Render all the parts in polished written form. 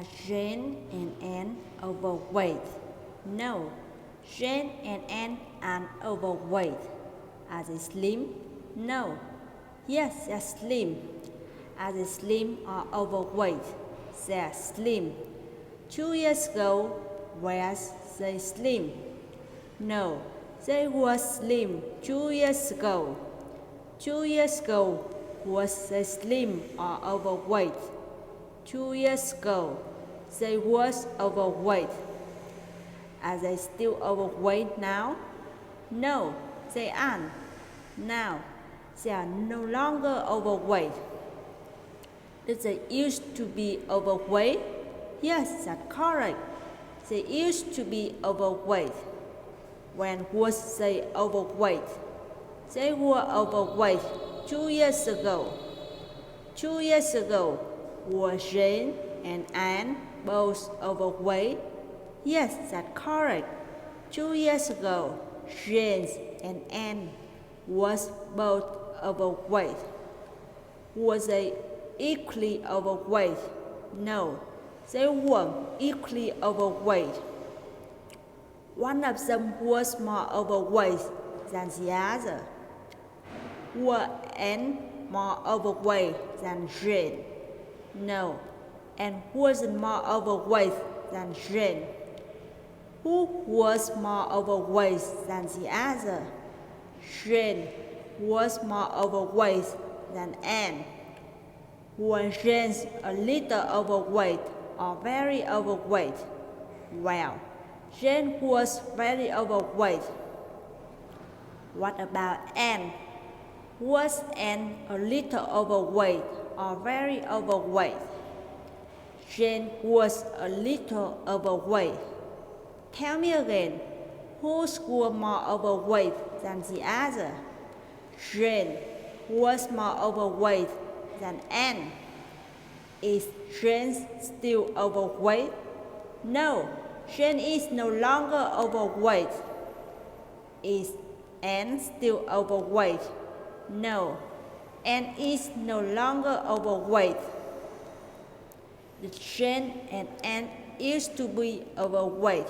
Are Jane and Anne overweight? No, Jane and Anne aren't overweight. Are they slim? No. Yes, they're slim. Are they slim or overweight? They're slim. 2 years ago, were they slim? No, they were slim 2 years ago. 2 years ago, was they slim or overweight? 2 years ago, they was overweight. Are they still overweight now? No, they aren't. Now, they are no longer overweight. Did they used to be overweight? Yes, that's correct. They used to be overweight. When was they overweight? They were overweight 2 years ago. 2 years ago, were Jane and Anne both overweight? Yes, that's correct. 2 years ago, Jane and Anne was both overweight. Were they equally overweight? No, they weren't equally overweight. One of them was more overweight than the other. Were Anne more overweight than Jane? No, Anne wasn't more overweight than Jane. Who was more overweight than the other? Jane was more overweight than Anne. Were Jane a little overweight or very overweight? Well, Jane was very overweight. What about Anne? Was Anne a little overweight or very overweight? Jane was a little overweight. Tell me again, whose were more overweight than the other? Jane was more overweight than Anne. Is Jane still overweight? No, Jane is no longer overweight. Is Anne still overweight? No, Anne is no longer overweight. Did Jane and Anne used to be overweight?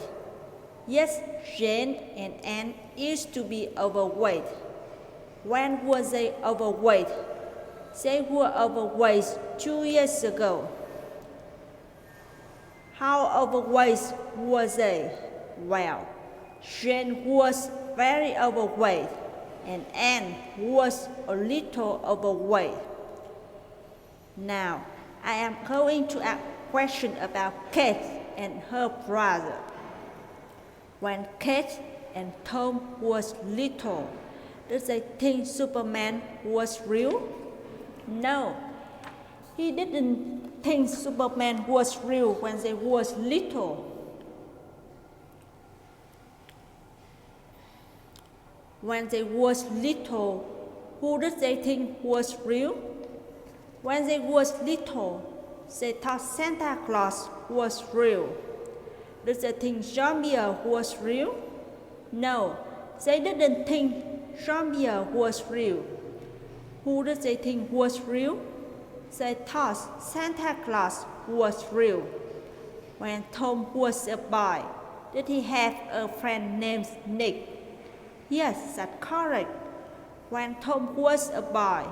Yes, Jane and Anne used to be overweight. When were they overweight? They were overweight 2 years ago. How overweight were they? Well, Jane was very overweight and Anne was a little overweight. Now, I am going to ask a question about Kate and her brother. When Kate and Tom was little, did they think Superman was real? No, he didn't think Superman was real when they was little. When they was little, who did they think was real? When they was little, they thought Santa Claus was real. Did they think zombie was real? No, they didn't think zombie was real. Who did they think was real? They thought Santa Claus was real. When Tom was a boy, did he have a friend named Nick? Yes, that's correct. When Tom was a boy,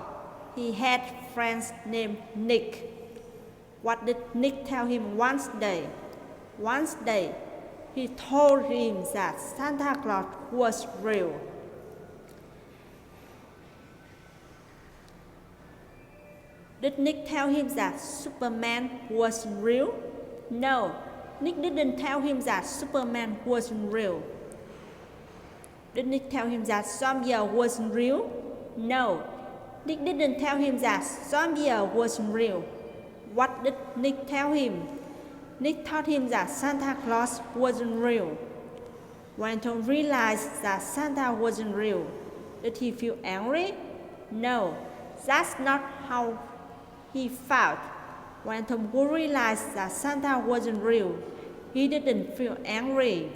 he had friends named Nick. What did Nick tell him one day? One day, he told him that Santa Claus was real. Did Nick tell him that Superman wasn't real? No, Nick didn't tell him that Superman wasn't real. Did Nick tell him that zombie wasn't real? No, Nick didn't tell him that zombie wasn't real. What did Nick tell him? Nick told him that Santa Claus wasn't real. When Tom realized that Santa wasn't real, did he feel angry? No, that's not how he felt. When Tom realized that Santa wasn't real, he didn't feel angry.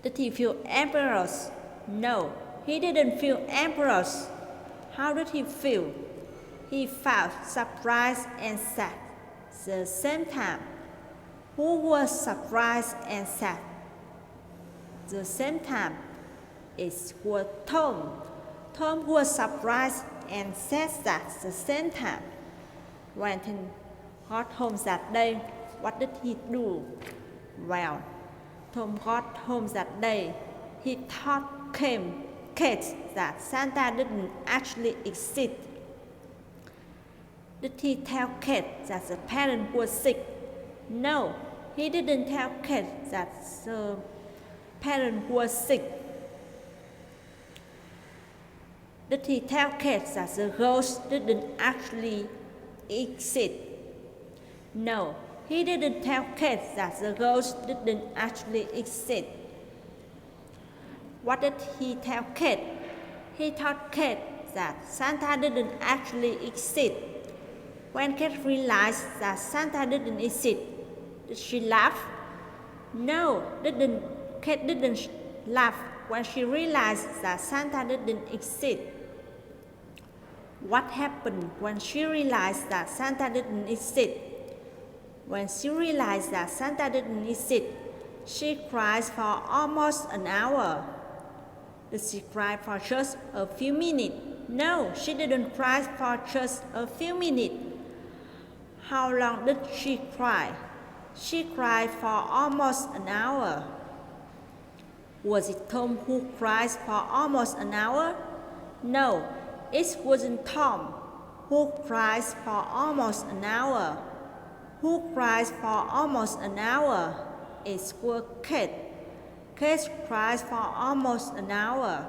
Did he feel embarrassed? No, he didn't feel embarrassed. How did he feel? He felt surprised and sad. the same time. Who was surprised and sad? The same time. It was Tom. Tom was surprised and sad at the same time. When he got home that day, what did he do? Well, Tom got home that day. He thought Kate that Santa didn't actually exist. Did he tell Kate that the parent was sick? No, he didn't tell Kate that the parent was sick. Did he tell Kate that the ghost didn't actually exist? No, he didn't tell Kate that the ghost didn't actually exist. What did he tell Kate? He told Kate that Santa didn't actually exist. When Kate realized that Santa didn't exist, did she laugh? No, Kate didn't laugh when she realized that Santa didn't exist. What happened when she realized that Santa didn't exist? When she realized that Santa didn't exist, she cried for almost an hour. Did she cry for just a few minutes? No, she didn't cry for just a few minutes. How long did she cry? She cried for almost an hour. Was it Tom who cried for almost an hour? No, it wasn't Tom who cried for almost an hour. Who cried for almost an hour? It was Kate. Kate cried for almost an hour.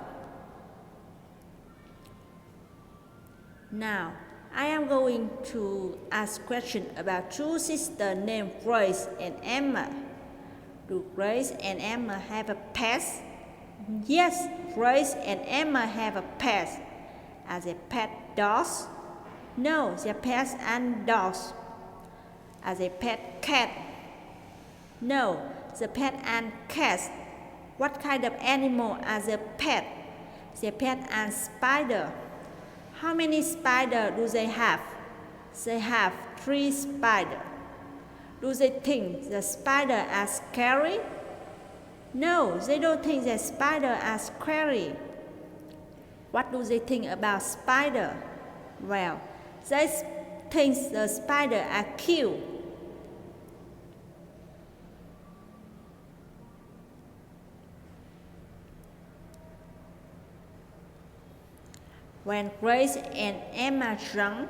Now, I am going to ask questions about two sisters named Grace and Emma. Do Grace and Emma have a pet? Yes, Grace and Emma have a pet. Are they pet dogs? No, they are pets and dogs. Are they pet cat? No, the pet and cats. What kind of animal are the pet? They pet and spider. How many spiders do they have? They have 3 spiders. Do they think the spider are scary? No, they don't think the spider are scary. What do they think about spider? Well, they think the spider are cute. When Grace and Emma drunk,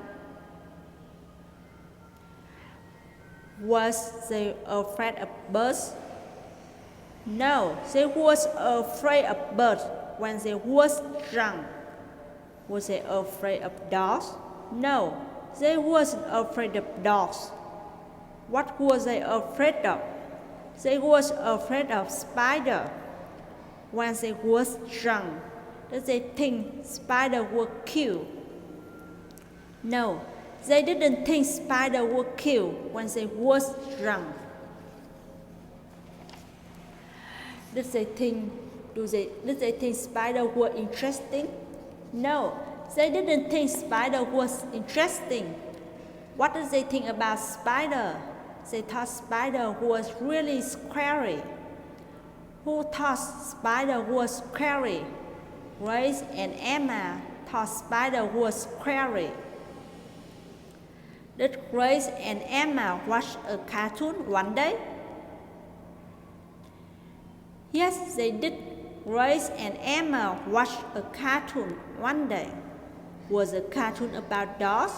was they afraid of birds? No, they was afraid of birds when they was drunk. Was they afraid of dogs? No, they wasn't afraid of dogs. What was they afraid of? They was afraid of spider. When they was drunk, did they think spider were cute? No, they didn't think spider were cute when they was drunk. Did they think spider were interesting? No, they didn't think spider was interesting. What did they think about spider? They thought spider was really scary. Who thought spider was scary? Grace and Emma thought spider was scary. Did Grace and Emma watch a cartoon one day? Yes, they did. Grace and Emma watched a cartoon one day. Was the cartoon about dogs?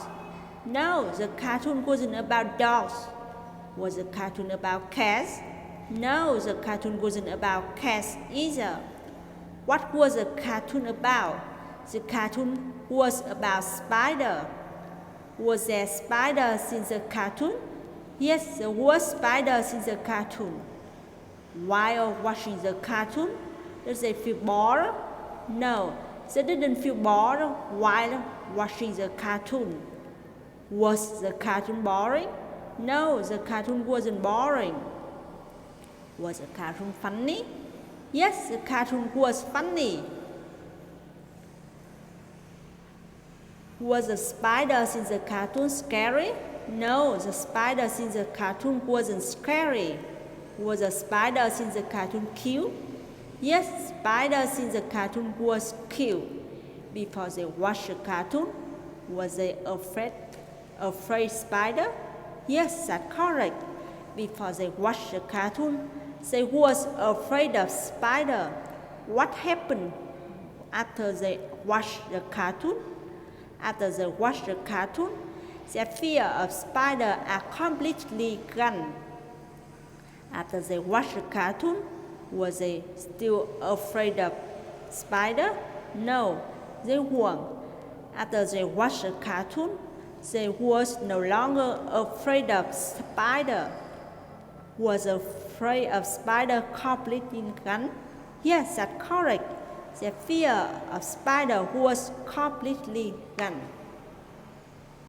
No, the cartoon wasn't about dogs. Was the cartoon about cats? No, the cartoon wasn't about cats either. What was the cartoon about? The cartoon was about spider. Was there spiders in the cartoon? Yes, there was spiders in the cartoon. While watching the cartoon, did they feel bored? No, they didn't feel bored while watching the cartoon. Was the cartoon boring? No, the cartoon wasn't boring. Was the cartoon funny? Yes, the cartoon was funny. Was the spiders in the cartoon scary? No, the spiders in the cartoon wasn't scary. Was the spiders in the cartoon cute? Yes, spiders in the cartoon was cute. Before they watched the cartoon, was they afraid spider? Yes, that's correct. Before they watched the cartoon, they was afraid of spider. What happened after they watched the cartoon? After they watched the cartoon, their fear of spider are completely gone. After they watched the cartoon, was they still afraid of spider? No, they weren't. After they watched the cartoon, they was no longer afraid of spider. Was afraid of spider completely gone? Yes, that's correct. Their fear of spider was completely gone.